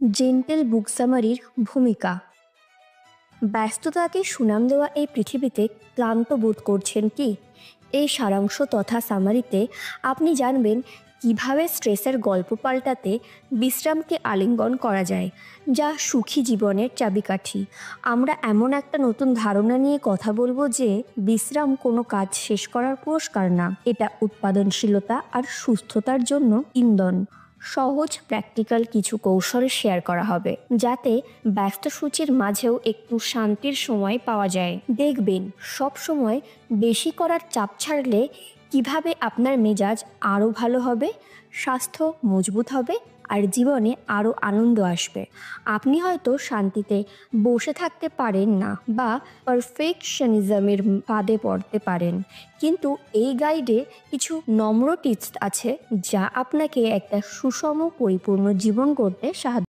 Gentle বুক সামারির ভূমিকা। ব্যস্ততাকে সুনাম দেওয়া এই পৃথিবীতে ক্লান্ত বোধ করছেন কি? এই সারাংশ তথা সামারিতে আপনি জানবেন কিভাবে স্ট্রেসের গল্প পাল্টাতে বিশ্রামকে আলিঙ্গন করা যায়, যা সুখী জীবনের চাবিকাঠি। আমরা এমন একটা নতুন ধারণা নিয়ে কথা বলবো যে বিশ্রাম কোনো কাজ শেষ করার পুরস্কার না, এটা উৎপাদনশীলতা আর সুস্থতার জন্য ইন্ধন। সহজ প্র্যাকটিক্যাল কিছু কৌশল শেয়ার করা হবে, যাতে ব্যস্ত সূচির মাঝেও একটু শান্তির সময় পাওয়া যায়। দেখবেন সব সময় বেশি করার চাপ ছাড়লে কিভাবে আপনার মেজাজ আরও ভালো হবে, স্বাস্থ্য মজবুত হবে আর জীবনে আরও আনন্দ আসবে। আপনি হয়তো শান্তিতে বসে থাকতে পারেন না বা পারফেকশনিজমের ফাঁদে পড়তে পারেন, কিন্তু এই গাইডে কিছু নম্র টিপস আছে যা আপনাকে একটা সুষম পরিপূর্ণ জীবন করতে সাহায্য